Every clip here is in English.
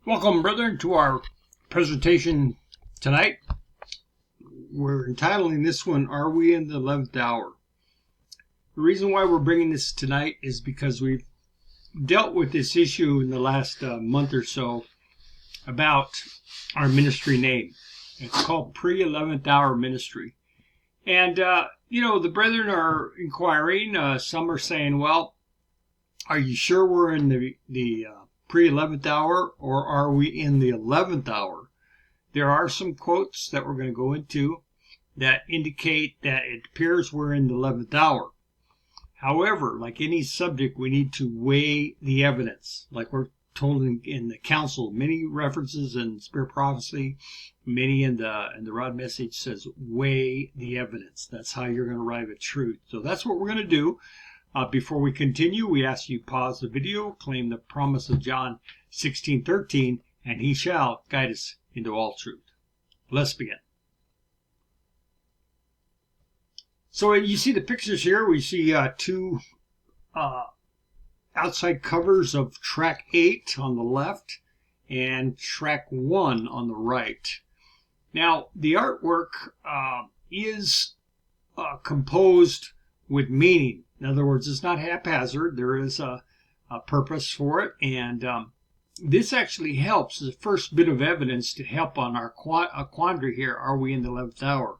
Welcome, brethren, to our presentation tonight. We're entitling this one, Are We in the 11th Hour? The reason why we're bringing this tonight is because we've dealt with this issue in the last month or so about our ministry name. It's called Pre-11th Hour Ministry. And, the brethren are inquiring. Some are saying, well, are you sure we're in the pre-11th hour, or are we in the 11th hour? There are some quotes that we're going to go into that indicate that it appears we're in the 11th hour. However, like any subject, we need to weigh the evidence. Like we're told in the council, many references in Spirit Prophecy, many in the Rod Message says, weigh the evidence. That's how you're going to arrive at truth. So that's what we're going to do. Before we continue, we ask you pause the video, claim the promise of John 16:13, and he shall guide us into all truth. Let's begin. So you see the pictures here. We see two outside covers of track 8 on the left and track 1 on the right. Now, the artwork is composed with meaning. In other words, it's not haphazard. There is a purpose for it. And this actually helps as the first bit of evidence to help on our quandary here. Are we in the 11th hour?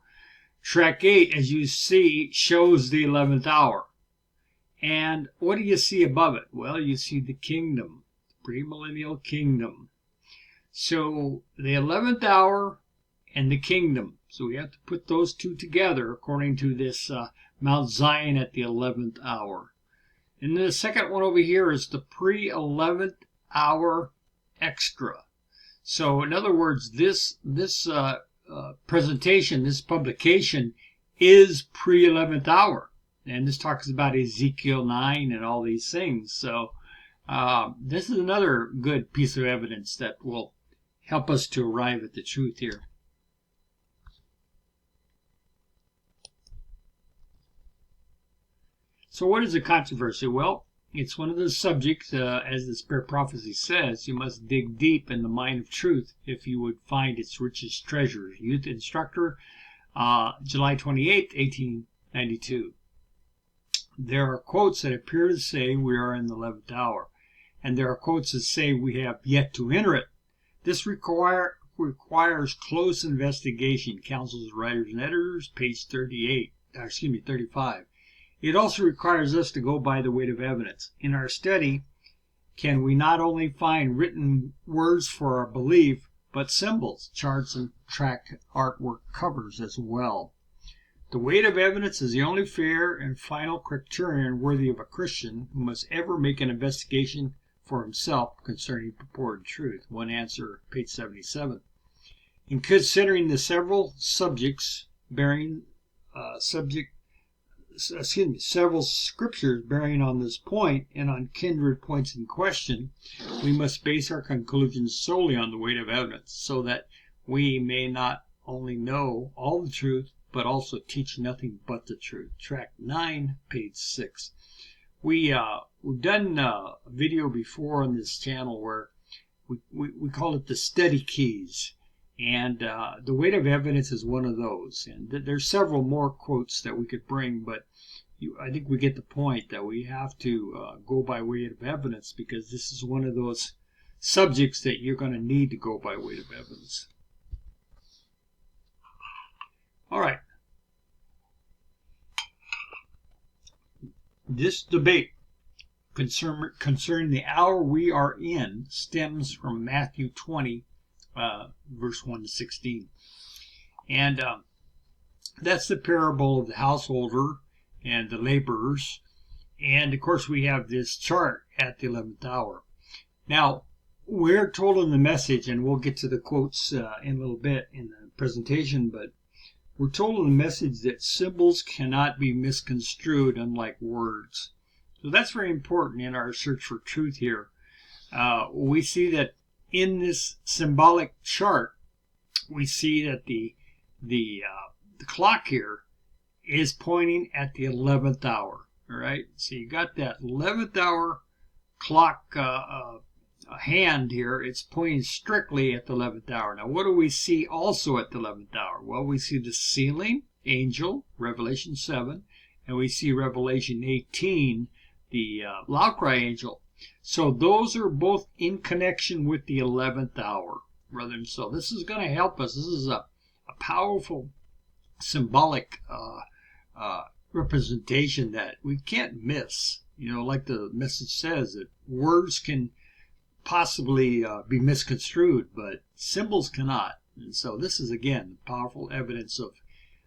Track 8, as you see, shows the 11th hour. And what do you see above it? Well, you see the kingdom, the premillennial kingdom. So the 11th hour and the kingdom. So we have to put those two together according to this Mount Zion at the 11th hour. And then the second one over here is the pre-11th hour extra. So in other words, this presentation, this publication is pre-11th hour. And this talks about Ezekiel 9 and all these things. So this is another good piece of evidence that will help us to arrive at the truth here. So what is a controversy? Well, it's one of the subjects, as the Spirit Prophecy says, you must dig deep in the mine of truth if you would find its richest treasures. Youth Instructor, July 28, 1892. There are quotes that appear to say we are in the 11th hour, and there are quotes that say we have yet to enter it. This requires close investigation. Council's Writers and Editors, page 35. It also requires us to go by the weight of evidence. In our study, can we not only find written words for our belief, but symbols, charts, and track artwork covers as well. The weight of evidence is the only fair and final criterion worthy of a Christian who must ever make an investigation for himself concerning purported truth. One answer, page 77. In considering the several several scriptures bearing on this point and on kindred points in question, we must base our conclusions solely on the weight of evidence, so that we may not only know all the truth, but also teach nothing but the truth. Track 9, page 6. We've done a video before on this channel where we call it the study keys. And the weight of evidence is one of those. And there's several more quotes that we could bring, but I think we get the point that we have to go by weight of evidence, because this is one of those subjects that you're going to need to go by weight of evidence. All right. This debate concerning the hour we are in stems from Matthew 20, verse 1 to 16. And that's the parable of the householder and the laborers. And of course, we have this chart at the 11th hour. Now, we're told in the message, and we'll get to the quotes in a little bit in the presentation, but we're told in the message that symbols cannot be misconstrued, unlike words. So that's very important in our search for truth here. We see that in this symbolic chart, we see that the clock here is pointing at the 11th hour. All right, so you got that 11th hour clock hand here, it's pointing strictly at the 11th hour. Now, what do we see also at the 11th hour? Well, we see the sealing angel, Revelation 7, and we see Revelation 18, the loud cry angel. So those are both in connection with the 11th hour, brethren. So this is going to help us. This is a powerful symbolic representation that we can't miss. Like the message says, that words can possibly be misconstrued, but symbols cannot. And so this is, again, powerful evidence of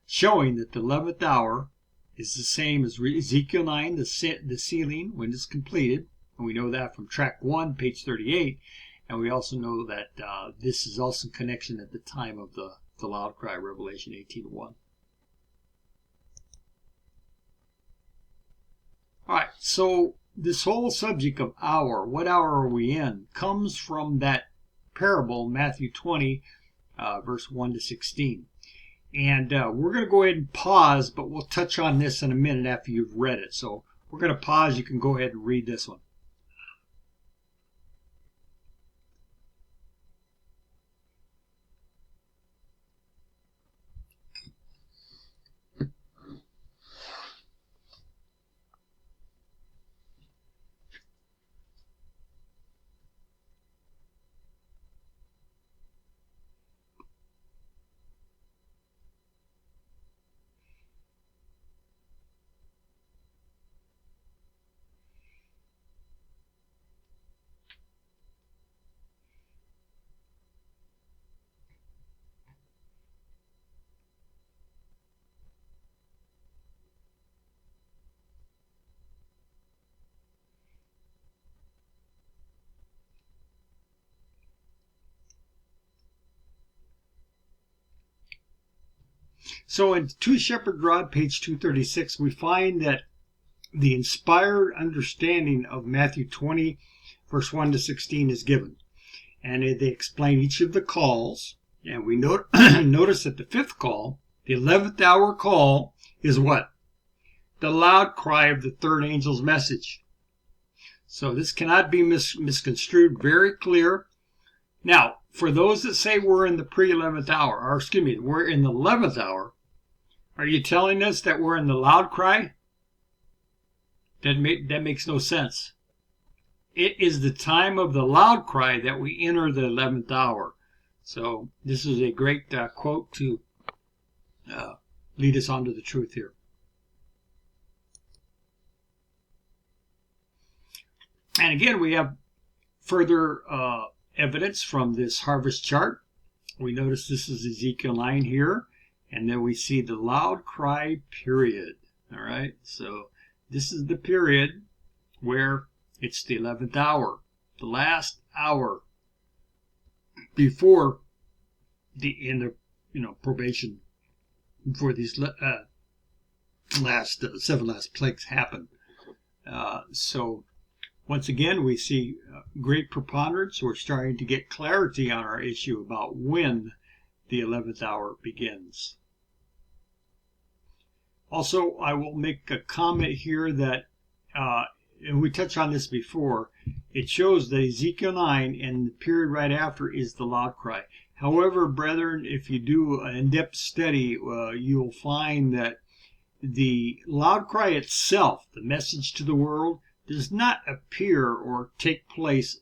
showing that the 11th hour is the same as Ezekiel 9, the sealing, when it's completed. And we know that from track 1, page 38. And we also know that this is also in connection at the time of the loud cry, Revelation 18:1. All right, so this whole subject of hour, what hour are we in, comes from that parable, Matthew 20, verse 1 to 16. And we're going to go ahead and pause, but we'll touch on this in a minute after you've read it. So we're going to pause. You can go ahead and read this one. So in Two Shepherd Rod, page 236, we find that the inspired understanding of Matthew 20, verse 1 to 16 is given. And they explain each of the calls. And we notice that the fifth call, the 11th hour call, is what? The loud cry of the third angel's message. So this cannot be misconstrued. Very clear. Now, for those that say we're in the pre-11th hour, or excuse me, we're in the 11th hour, are you telling us that we're in the loud cry? That makes no sense. It is the time of the loud cry that we enter the 11th hour. So this is a great quote to lead us on to the truth here. And again, we have further evidence from this harvest chart. We notice this is Ezekiel 9 here, and then we see the loud cry period. All right, so this is the period where it's the 11th hour, the last hour before the end of probation, before these seven last plagues happen. So once again, we see great preponderance. We're starting to get clarity on our issue about when the 11th hour begins. Also, I will make a comment here that, and we touched on this before, it shows that Ezekiel 9 and the period right after is the loud cry. However, brethren, if you do an in-depth study, you'll find that the loud cry itself, the message to the world, does not appear or take place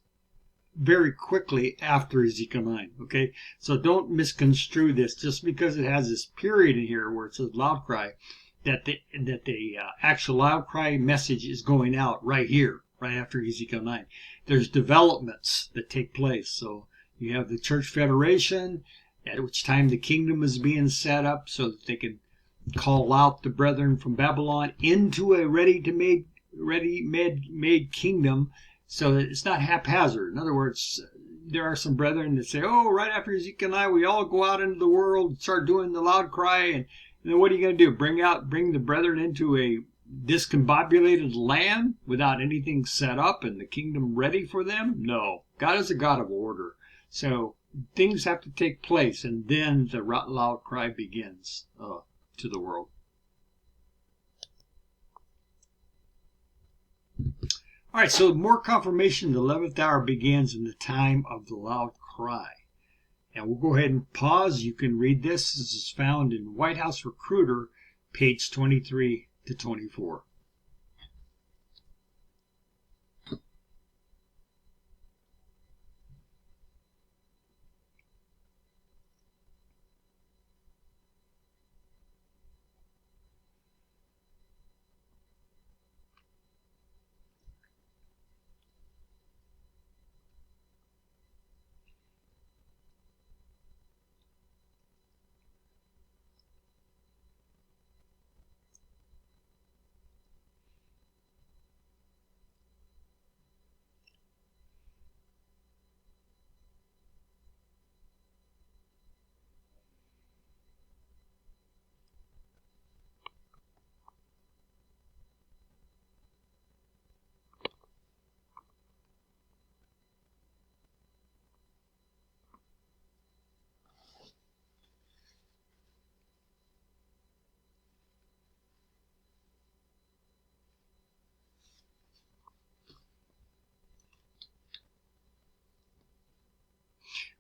very quickly after Ezekiel 9, okay? So don't misconstrue this just because it has this period in here where it says loud cry, that the actual loud cry message is going out right here, right after Ezekiel 9. There's developments that take place. So you have the church federation, at which time the kingdom is being set up so that they can call out the brethren from Babylon into a ready-made kingdom, so that it's not haphazard. In other words, there are some brethren that say, oh, right after Ezekiel 9, we all go out into the world and start doing the loud cry, and then what are you going to do? Bring the brethren into a discombobulated land without anything set up and the kingdom ready for them? No. God is a God of order. So things have to take place, and then the loud cry begins to the world. All right, so more confirmation the 11th hour begins in the time of the loud cry. And we'll go ahead and pause. You can read this. This is found in White House Recruiter, page 23 to 24.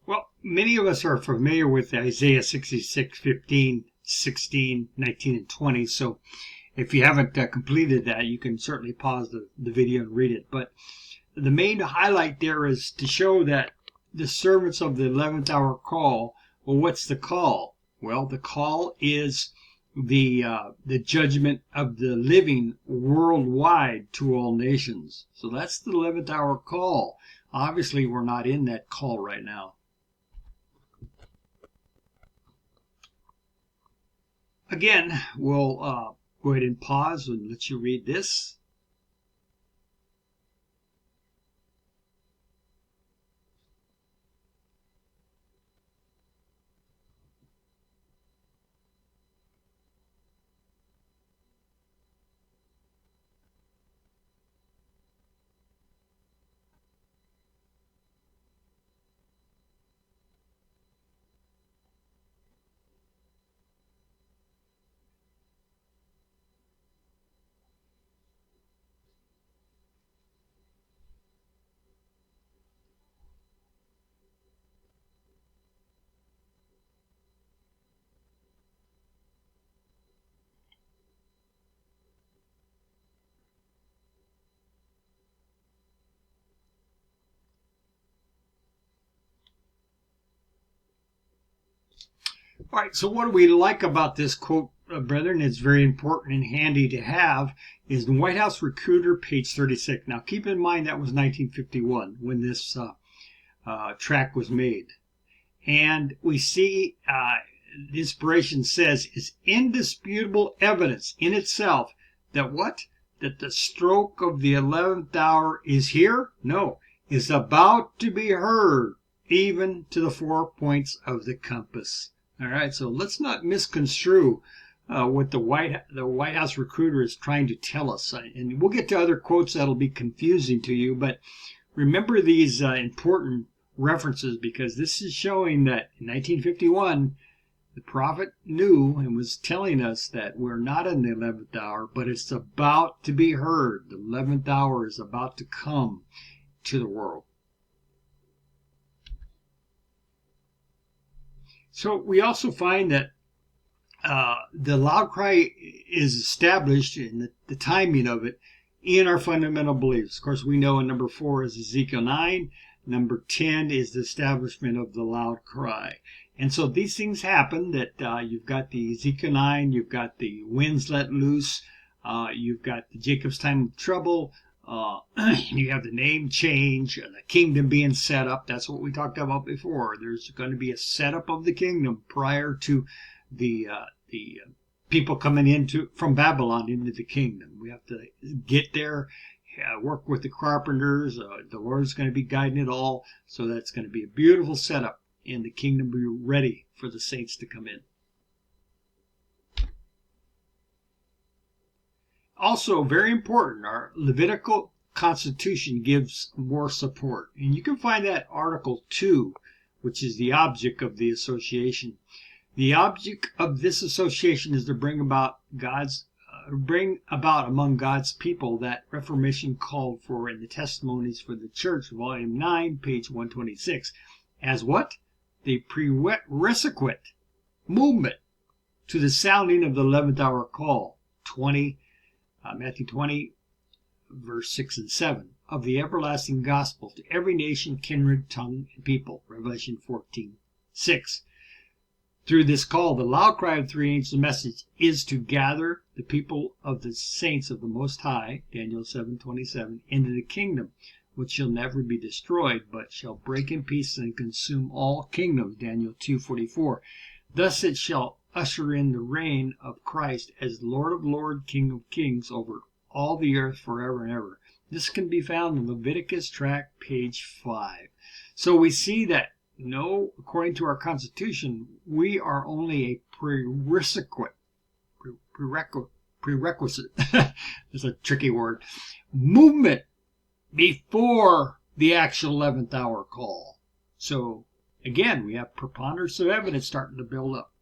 Well, many of us are familiar with Isaiah 66:15, 16, 19, and 20. So if you haven't completed that, you can certainly pause the video and read it. But the main highlight there is to show that the servants of the 11th hour call. Well, what's the call? Well, the call is the judgment of the living worldwide to all nations. So that's the 11th hour call. Obviously, we're not in that call right now. Again, we'll go ahead and pause and let you read this. All right, so what do we like about this quote, brethren? It's very important and handy to have, is the White House Recruiter, page 36. Now, keep in mind that was 1951 when this track was made. And we see the inspiration says, is indisputable evidence in itself that what? That the stroke of the 11th hour is here? No, is about to be heard, even to the 4 points of the compass. All right, so let's not misconstrue what the White House Recruiter is trying to tell us. And we'll get to other quotes that'll be confusing to you, but remember these important references, because this is showing that in 1951, the prophet knew and was telling us that we're not in the 11th hour, but it's about to be heard. The 11th hour is about to come to the world. So we also find that the loud cry is established in the timing of it in our fundamental beliefs. Of course, we know in number 4 is Ezekiel 9. Number 10 is the establishment of the loud cry. And so these things happen that you've got the Ezekiel 9, you've got the winds let loose, you've got the Jacob's time of trouble, you have the name change, the kingdom being set up. That's what we talked about before. There's going to be a setup of the kingdom prior to the people coming from Babylon into the kingdom. We have to get there, work with the carpenters. The Lord's going to be guiding it all. So that's going to be a beautiful setup, and the kingdom will be ready for the saints to come in. Also, very important, our Levitical Constitution gives more support. And you can find that Article 2, which is the object of the association. The object of this association is to bring about God's bring about among God's people that reformation called for in the Testimonies for the Church, Volume 9, page 126, as what? The prerequisite movement to the sounding of the 11th hour call, Matthew 20, verse 6 and 7, of the everlasting gospel to every nation, kindred, tongue, and people, Revelation 14, 6. Through this call, the loud cry of three angels' message is to gather the people of the saints of the Most High, Daniel 7:27, into the kingdom, which shall never be destroyed, but shall break in pieces and consume all kingdoms, Daniel 2:44. Thus it shall usher in the reign of Christ as Lord of lords, King of kings, over all the earth forever and ever. This can be found in Leviticus tract, page 5. So we see that, according to our Constitution, we are only a prerequisite. It's a tricky word. Movement before the actual 11th hour call. So, again, we have preponderance of evidence starting to build up.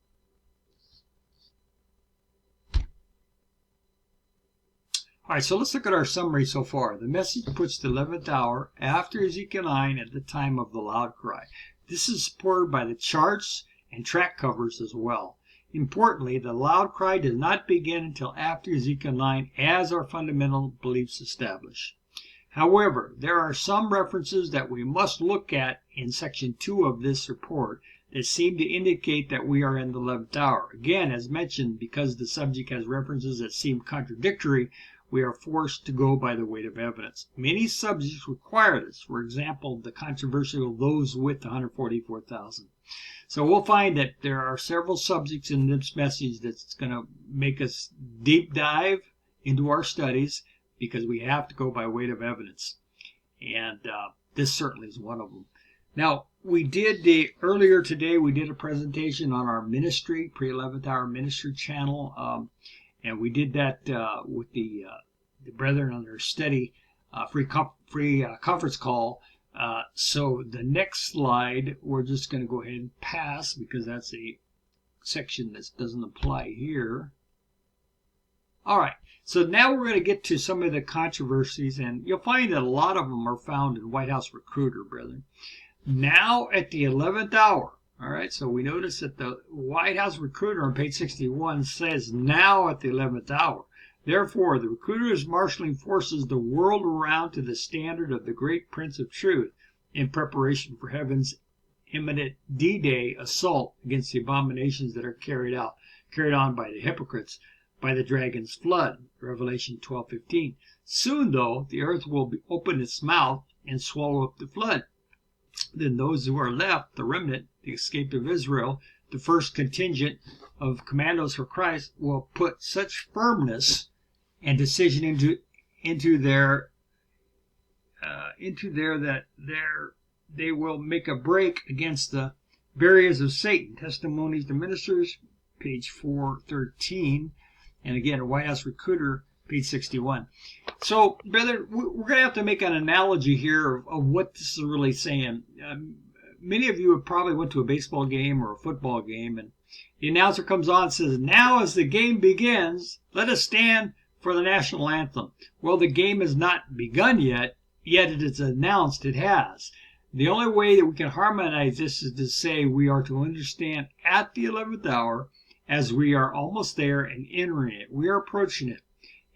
All right, so let's look at our summary so far. The message puts the 11th hour after Ezekiel 9 at the time of the loud cry. This is supported by the charts and track covers as well. Importantly, the loud cry does not begin until after Ezekiel 9, as our fundamental beliefs establish. However, there are some references that we must look at in section 2 of this report that seem to indicate that we are in the 11th hour. Again, as mentioned, because the subject has references that seem contradictory, we are forced to go by the weight of evidence. Many subjects require this. For example, the controversial those with 144,000. So we'll find that there are several subjects in this message that's going to make us deep dive into our studies, because we have to go by weight of evidence. And this certainly is one of them. Now, earlier today, we did a presentation on our ministry, pre-11th hour ministry channel. And we did that with the brethren on their study free conference call. So the next slide, we're just going to go ahead and pass, because that's a section that doesn't apply here. All right, so now we're going to get to some of the controversies, and you'll find that a lot of them are found in White House Recruiter, brethren. Now at the 11th hour. All right, so we notice that the White House Recruiter on page 61 says now at the 11th hour. Therefore, the Recruiter is marshaling forces the world around to the standard of the great Prince of Truth in preparation for heaven's imminent D-Day assault against the abominations that are carried on by the hypocrites by the dragon's flood, Revelation 12:15. Soon, though, the earth will open its mouth and swallow up the flood. Then those who are left, the remnant, the escape of Israel, the first contingent of commandos for Christ, will put such firmness and decision into their that they will make a break against the barriers of Satan. Testimonies to Ministers, page 413, and again, a White House Recruiter, page 61. So, brother, we're going to have to make an analogy here of what this is really saying. Many of you have probably went to a baseball game or a football game, and the announcer comes on and says, "Now as the game begins, let us stand for the national anthem." Well, the game has not begun yet it is announced it has. The only way that we can harmonize this is to say we are to understand at the 11th hour, as we are almost there and entering it. We are approaching it.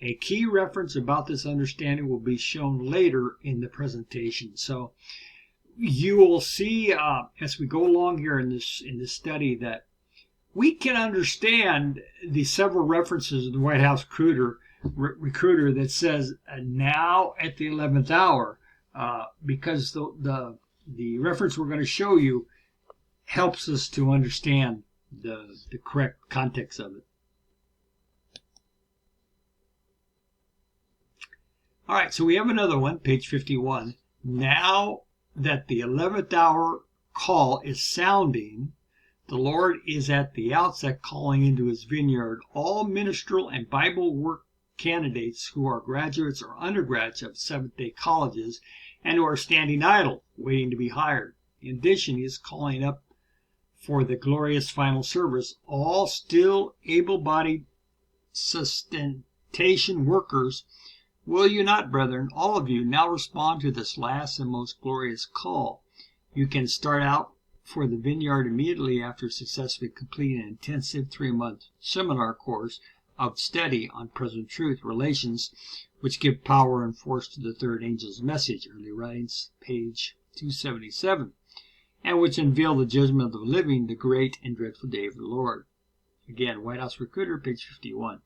A key reference about this understanding will be shown later in the presentation. So you will see as we go along here in this study that we can understand the several references in the White House Recruiter that says now at the 11th hour, because the reference we're going to show you helps us to understand the correct context of it. All right, so we have another one, page 51. Now that the 11th hour call is sounding, the Lord is at the outset calling into his vineyard all ministerial and Bible work candidates who are graduates or undergraduates of Seventh-day colleges and who are standing idle, waiting to be hired. In addition, he is calling up for the glorious final service all still able-bodied presentation workers, will you not, brethren, all of you, now respond to this last and most glorious call? You can start out for the vineyard immediately after successfully completing an intensive 3-month seminar course of study on present truth relations, which give power and force to the third angel's message, early writings, page 277, and which unveil the judgment of the living, the great and dreadful day of the Lord. Again, White House Recruiter, page 51.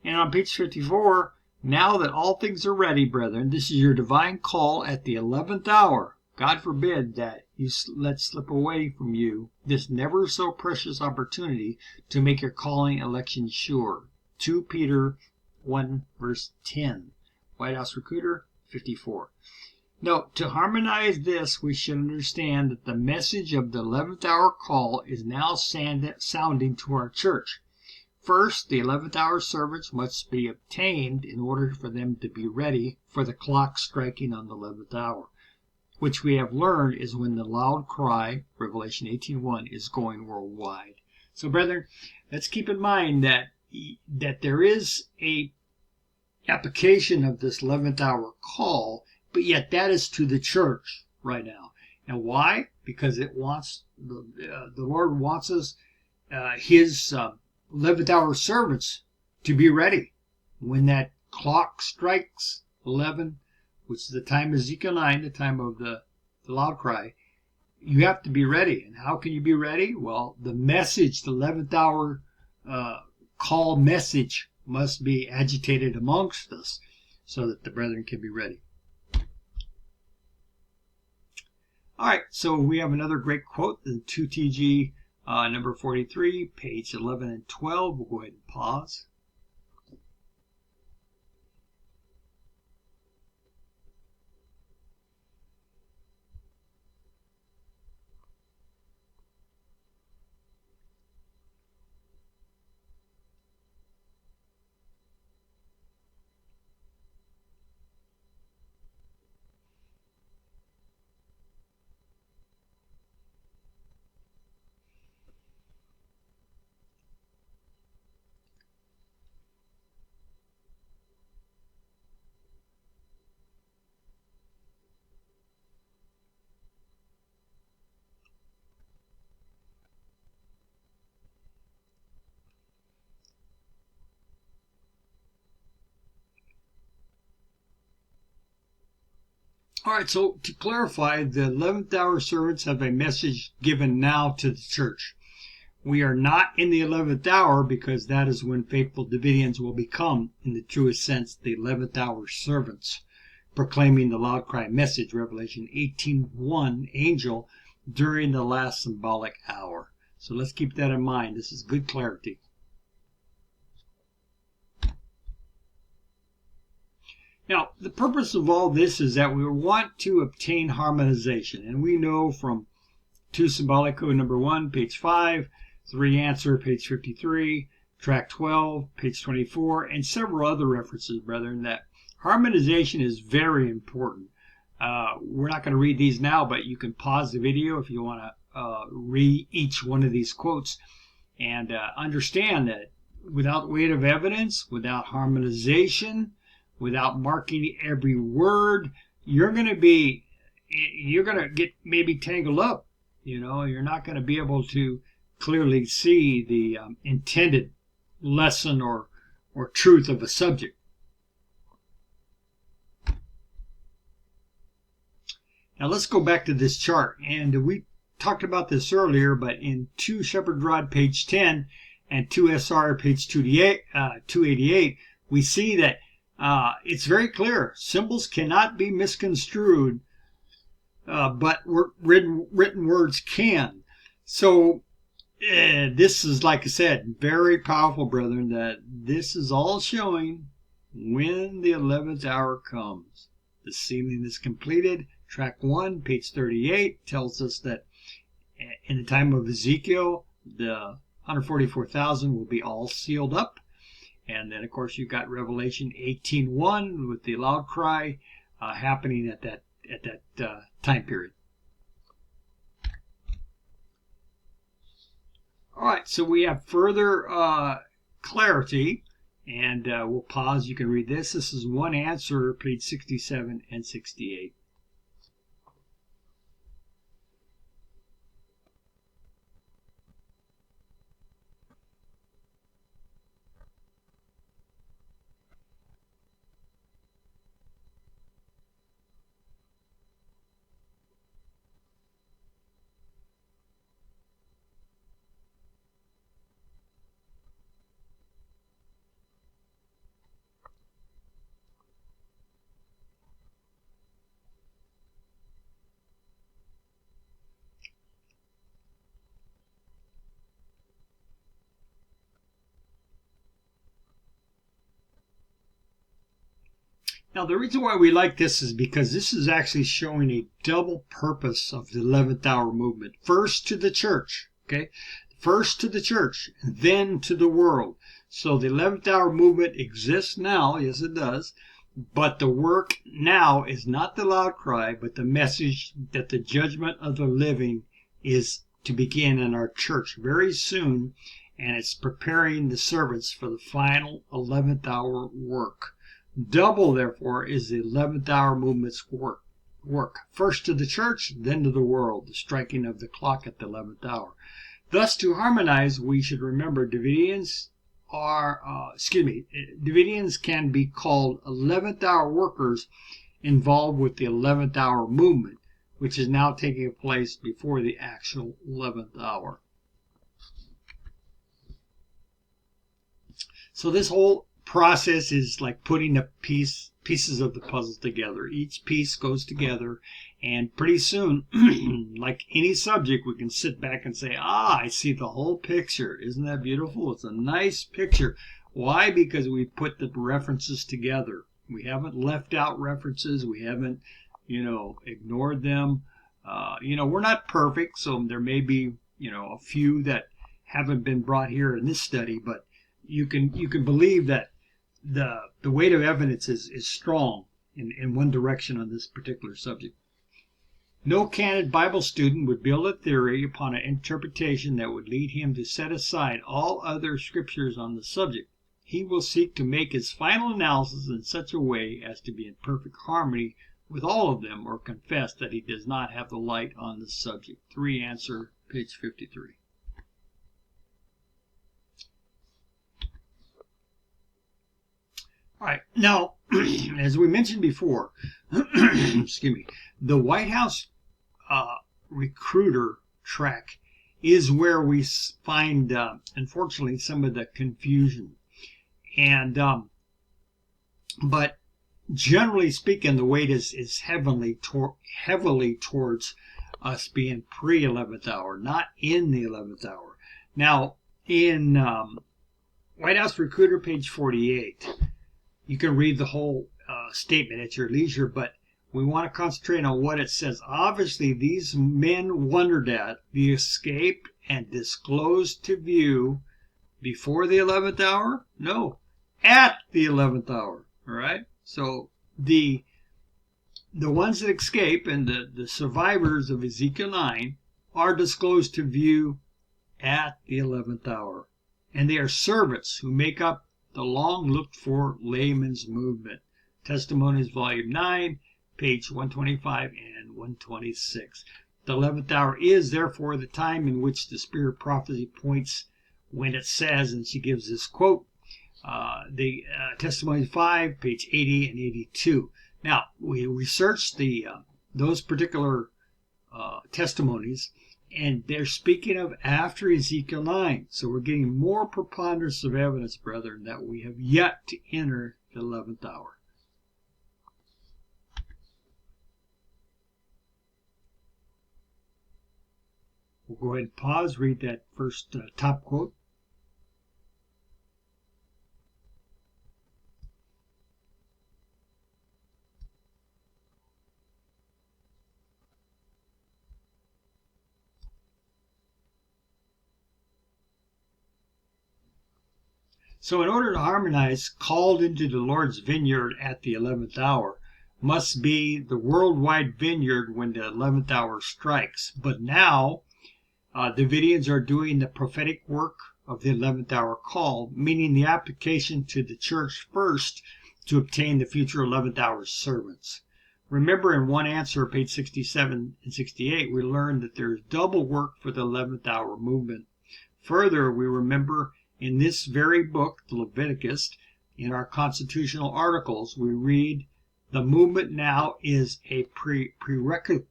And on page 54, now that all things are ready, brethren, this is your divine call at the 11th hour. God forbid that you let slip away from you this never so precious opportunity to make your calling election sure. 2 Peter 1 verse 10. White House Recruiter 54. Note, to harmonize this, we should understand that the message of the 11th hour call is now sounding to our church. First, the 11th hour servants must be obtained in order for them to be ready for the clock striking on the 11th hour, which we have learned is when the loud cry, Revelation 18:1, is going worldwide. So, brethren, let's keep in mind that there is a application of this 11th hour call, but yet that is to the church right now. And why? Because it wants the Lord wants us, His 11th hour servants, to be ready when that clock strikes 11, which is the time of Ezekiel 9, the time of the loud cry. You have to be ready. And how can you be ready? Well, the message, the 11th hour call message, must be agitated amongst us so that the brethren can be ready. All right, so we have another great quote in 2TG number 43, page 11 and 12. We'll go ahead and pause. All right, so to clarify, the 11th hour servants have a message given now to the church. We are not in the 11th hour because that is when faithful Davidians will become, in the truest sense, the 11th hour servants, proclaiming the loud cry message, Revelation 18:1, angel, during the last symbolic hour. So let's keep that in mind. This is good clarity. Now, the purpose of all this is that we want to obtain harmonization. And we know from 2 Symbolic Code number 1, page 5, 3 Answer, page 53, track 12, page 24, and several other references, brethren, that harmonization is very important. We're not going to read these now, but you can pause the video if you want to read each one of these quotes and understand that without weight of evidence, without harmonization, without marking every word, you're going to get maybe tangled up. You're not going to be able to clearly see the intended lesson or truth of a subject. Now let's go back to this chart, and we talked about this earlier, but in 2 Shepherd Rod, page 10, and 2 SR, page 288, we see that it's very clear. Symbols cannot be misconstrued, but written words can. So this is, like I said, very powerful, brethren, that this is all showing when the 11th hour comes. The sealing is completed. Track 1, page 38, tells us that in the time of Ezekiel, the 144,000 will be all sealed up. And then, of course, you've got Revelation 18:1 with the loud cry happening at that time period. All right, so we have further clarity And we'll pause. You can read this. This is one answer, page 67 and 68. Now, the reason why we like this is because this is actually showing a double purpose of the 11th hour movement. First to the church, okay? First to the church, then to the world. So the 11th hour movement exists now, yes it does, but the work now is not the loud cry, but the message that the judgment of the living is to begin in our church very soon, and it's preparing the servants for the final 11th hour work. Double, therefore, is the 11th hour movement's work. First to the church, then to the world, the striking of the clock at the 11th hour. Thus, to harmonize, we should remember Davidians can be called 11th hour workers involved with the 11th hour movement, which is now taking place before the actual 11th hour. So this whole process is like putting the pieces of the puzzle together. Each piece goes together, and pretty soon, like any subject, we can sit back and say, I see the whole picture. Isn't that beautiful? It's a nice picture. Why? Because we put the references together. We haven't left out references. We haven't, ignored them. We're not perfect, so there may be, a few that haven't been brought here in this study, but you can believe that the weight of evidence is strong in one direction on this particular subject. No candid Bible student would build a theory upon an interpretation that would lead him to set aside all other scriptures on the subject. He will seek to make his final analysis in such a way as to be in perfect harmony with all of them, or confess that he does not have the light on the subject. 3 answer, page 53. All right. Now, as we mentioned before, excuse me, the White House recruiter track is where we find, unfortunately, some of the confusion. And but generally speaking, the weight is heavily towards us being pre-11th hour, not in the 11th hour. Now, in White House Recruiter, page 48. You can read the whole statement at your leisure, but we want to concentrate on what it says. Obviously, these men wondered at the escape and disclosed to view before the 11th hour? No, at the 11th hour. All right? So the ones that escape and the survivors of Ezekiel 9 are disclosed to view at the 11th hour. And they are servants who make up the long-looked-for layman's movement. Testimonies, volume 9, page 125 and 126. The 11th hour is, therefore, the time in which the Spirit prophecy points when it says, and she gives this quote, the Testimonies 5, page 80 and 82. Now, we researched those particular testimonies, and they're speaking of after Ezekiel 9. So we're getting more preponderance of evidence, brethren, that we have yet to enter the 11th hour. We'll go ahead and pause, read that first top quote. So in order to harmonize, called into the Lord's vineyard at the 11th hour must be the worldwide vineyard when the 11th hour strikes. But now, Davidians are doing the prophetic work of the 11th hour call, meaning the application to the church first to obtain the future 11th hour servants. Remember, in one answer, page 67 and 68, we learned that there is double work for the 11th hour movement. Further, we remember in this very book, the Leviticus, in our constitutional articles, we read, the movement now is a prerequisite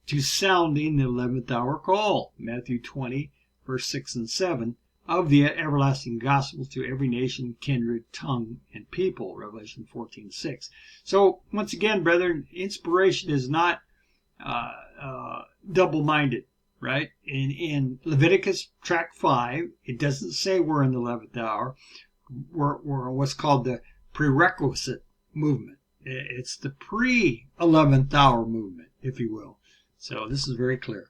to sounding the 11th hour call, Matthew 20, verse 6 and 7, of the everlasting gospel to every nation, kindred, tongue, and people, Revelation 14:6. So, once again, brethren, inspiration is not double-minded, right? In Leviticus tract 5, it doesn't say we're in the 11th hour. We're what's called the prerequisite movement. It's the pre-11th hour movement, if you will. So this is very clear.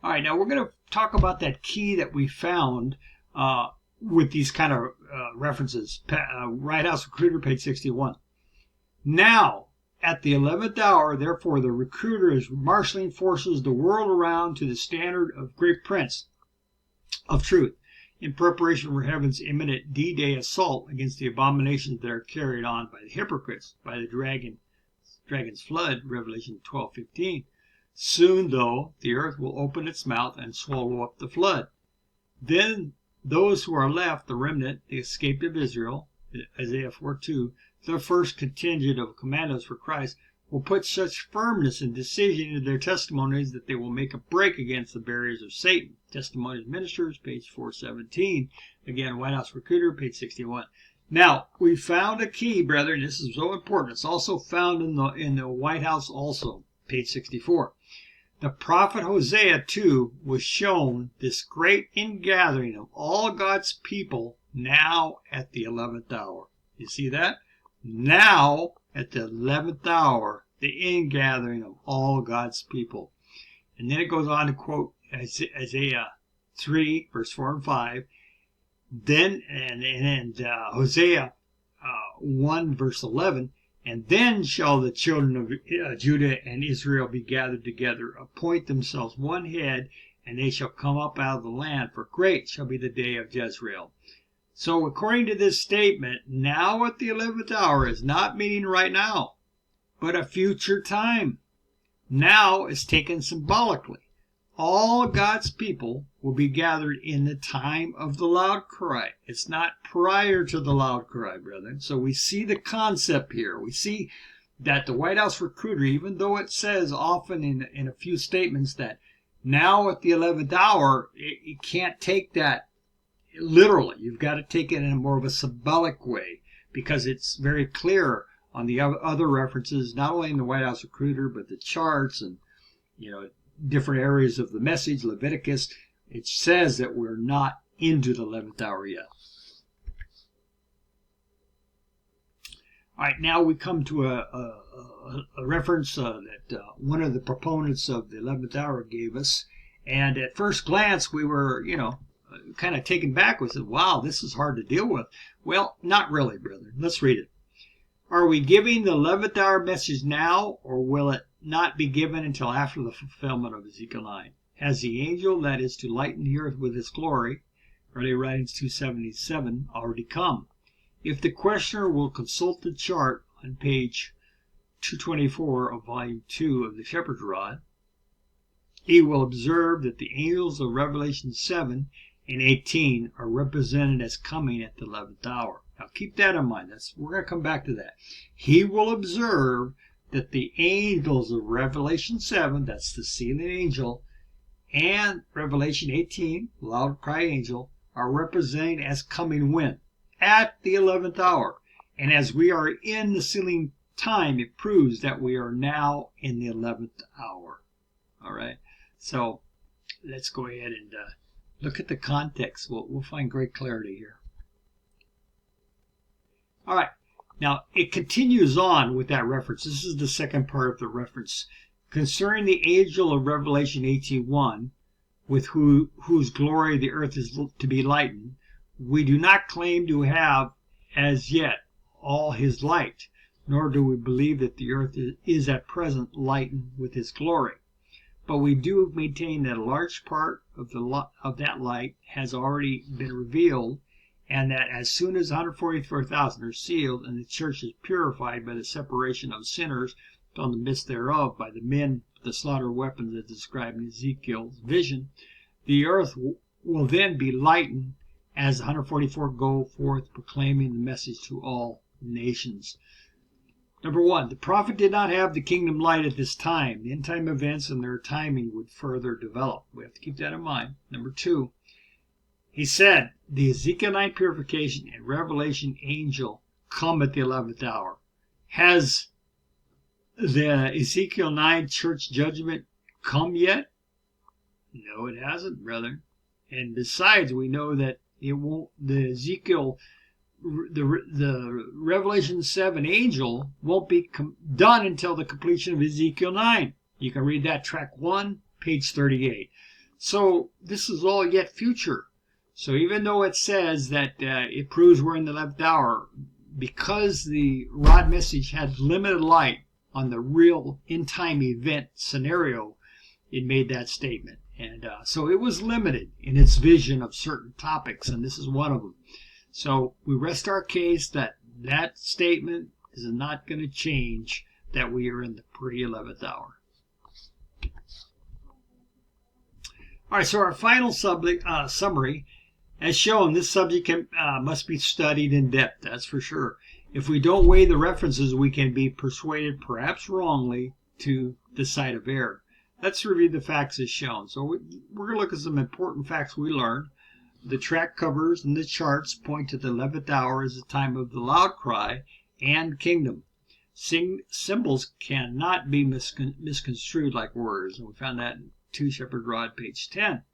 All right, now we're going to talk about that key that we found with these kind of references. White House Recruiter, page 61. Now, at the 11th hour, therefore, the recruiter is marshaling forces the world around to the standard of great prince of truth, in preparation for heaven's imminent D-Day assault against the abominations that are carried on by the hypocrites, by the dragon's flood, Revelation 12:15. Soon, though, the earth will open its mouth and swallow up the flood. Then those who are left, the remnant, the escaped of Israel, Isaiah 4:2, the first contingent of commandos for Christ, will put such firmness and decision into their testimonies that they will make a break against the barriers of Satan. Testimonies Ministers, page 417. Again, White House Recruiter, page 61. Now, we found a key, brethren. This is so important. It's also found in the White House also, page 64. The prophet Hosea, too, was shown this great ingathering of all God's people now at the 11th hour. You see that? Now, at the 11th hour, the ingathering of all God's people. And then it goes on to quote Isaiah 3, verse 4 and 5. Then, and Hosea 1, verse 11. And then shall the children of Judah and Israel be gathered together, appoint themselves one head, and they shall come up out of the land, for great shall be the day of Jezreel. So according to this statement, now at the 11th hour is not meaning right now, but a future time. Now is taken symbolically. All God's people will be gathered in the time of the loud cry. It's not prior to the loud cry, brethren. So we see the concept here. We see that the White House Recruiter, even though it says often in a few statements that now at the 11th hour, you can't take that literally. You've got to take it in a more of a symbolic way, because it's very clear on the other references, not only in the White House Recruiter, but the charts and, different areas of the message, Leviticus. It says that we're not into the 11th hour yet. All right, now we come to a reference that one of the proponents of the 11th hour gave us. And at first glance, we were, kind of taken back with it. Wow, this is hard to deal with. Well, not really, brethren. Let's read it. Are we giving the 11th hour message now, or will it not be given until after the fulfillment of Ezekiel 9? Has the angel that is to lighten the earth with his glory, early writings 277, already come? If the questioner will consult the chart on page 224 of volume 2 of the Shepherd's Rod, he will observe that the angels of Revelation 7 and 18 are represented as coming at the 11th hour. Now keep that in mind. We're going to come back to that. He will observe that the angels of Revelation 7, that's the sealing angel, and Revelation 18, loud cry angel, are represented as coming when? At the 11th hour. And as we are in the sealing time, it proves that we are now in the 11th hour. All right. So let's go ahead and look at the context. We'll find great clarity here. All right. Now, it continues on with that reference. This is the second part of the reference. Concerning the angel of Revelation 18:1, with whose glory the earth is to be lightened, we do not claim to have as yet all his light, nor do we believe that the earth is at present lightened with his glory. but we do maintain that a large part of that light has already been revealed, and that as soon as 144,000 are sealed and the church is purified by the separation of sinners from the midst thereof by the men with the slaughter weapons as described in Ezekiel's vision, the earth will then be lightened as the 144 go forth proclaiming the message to all nations. Number one, the prophet did not have the kingdom light at this time. The end time events and their timing would further develop. We have to keep that in mind. Number two, he said the Ezekiel 9 purification and Revelation angel come at the 11th hour. Has the Ezekiel 9 church judgment come yet? No, it hasn't, brethren. And besides, we know that it won't. The Revelation 7 angel won't be done until the completion of Ezekiel 9. You can read that track 1, page 38. So this is all yet future. So even though it says that it proves we're in the 11th hour, because the rod message had limited light on the real end-time event scenario, it made that statement. And so it was limited in its vision of certain topics, and this is one of them. So we rest our case that that statement is not going to change, that we are in the pre-11th hour. All right, so our final summary, as shown, this subject must be studied in depth, that's for sure. If we don't weigh the references, we can be persuaded, perhaps wrongly, to the side of error. Let's review the facts as shown. So we're going to look at some important facts we learned. The track covers and the charts point to the 11th hour as the time of the loud cry and kingdom. Symbols cannot be misconstrued like words, and we found that in 2 Shepherd Rod, page 10.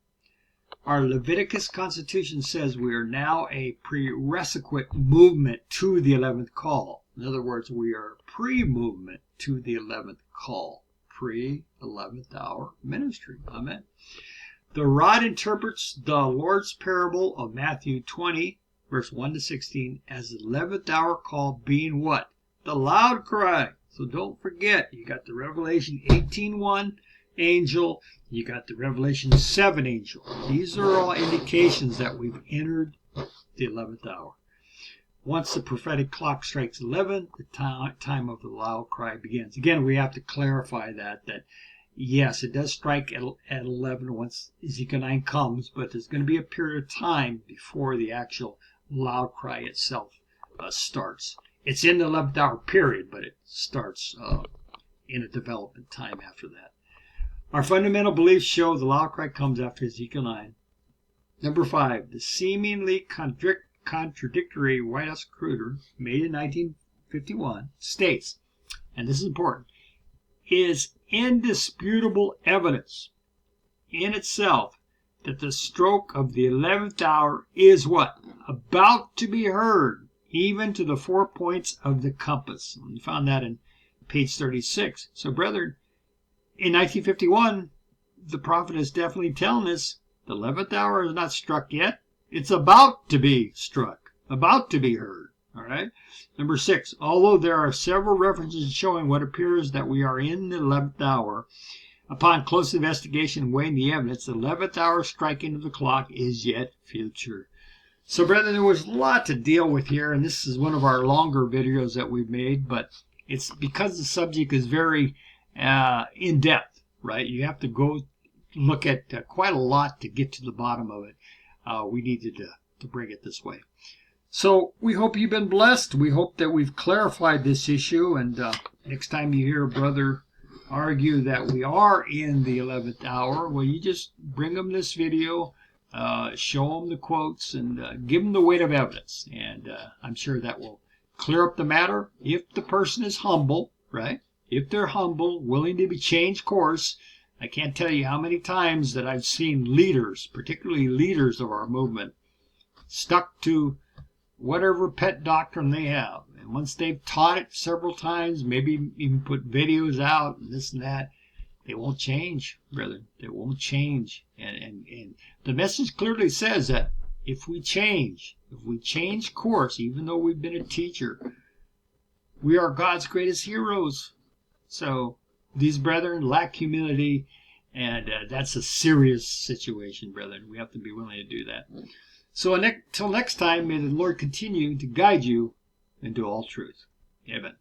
Our Leviticus Constitution says we are now a prerequisite movement to the 11th call. In other words, we are pre-movement to the 11th call. Pre-11th hour ministry. Amen. The rod interprets the Lord's parable of Matthew 20, verse 1 to 16, as the 11th hour call being what? The loud cry. So don't forget, you got the Revelation 18:1 angel, you got the Revelation 7 angel. These are all indications that we've entered the 11th hour. Once the prophetic clock strikes 11, the time of the loud cry begins. Again, we have to clarify that yes, it does strike at 11 once Ezekiel 9 comes, but there's going to be a period of time before the actual loud cry itself starts. It's in the 11th hour period, but it starts in a development time after that. Our fundamental beliefs show the loud cry comes after Ezekiel 9. Number 5, the seemingly contradictory White House Cruder, made in 1951, states, and this is important, is indisputable evidence in itself that the stroke of the 11th hour is what? About to be heard, even to the 4 points of the compass. We found that in page 36. So, brethren, in 1951, the prophet is definitely telling us the 11th hour is not struck yet. It's about to be struck, about to be heard. All right. Number 6, although there are several references showing what appears that we are in the 11th hour, upon close investigation and weighing the evidence, the 11th hour striking of the clock is yet future. So, brethren, there was a lot to deal with here, and this is one of our longer videos that we've made, but it's because the subject is very in-depth, right? You have to go look at quite a lot to get to the bottom of it. We needed to bring it this way. So we hope you've been blessed. We hope that we've clarified this issue, and next time you hear a brother argue that we are in the 11th hour, well, you just bring them this video, show them the quotes, and give them the weight of evidence. And I'm sure that will clear up the matter if the person is humble, right? If they're humble, willing to be change course. I can't tell you how many times that I've seen leaders, particularly leaders of our movement, stuck to whatever pet doctrine they have. And once they've taught it several times, maybe even put videos out and this and that, they won't change, brother. They won't change. And the message clearly says that if we change course, even though we've been a teacher, we are God's greatest heroes. So these brethren lack humility, And that's a serious situation, brethren. We have to be willing to do that. So until next time, may the Lord continue to guide you into all truth. Amen.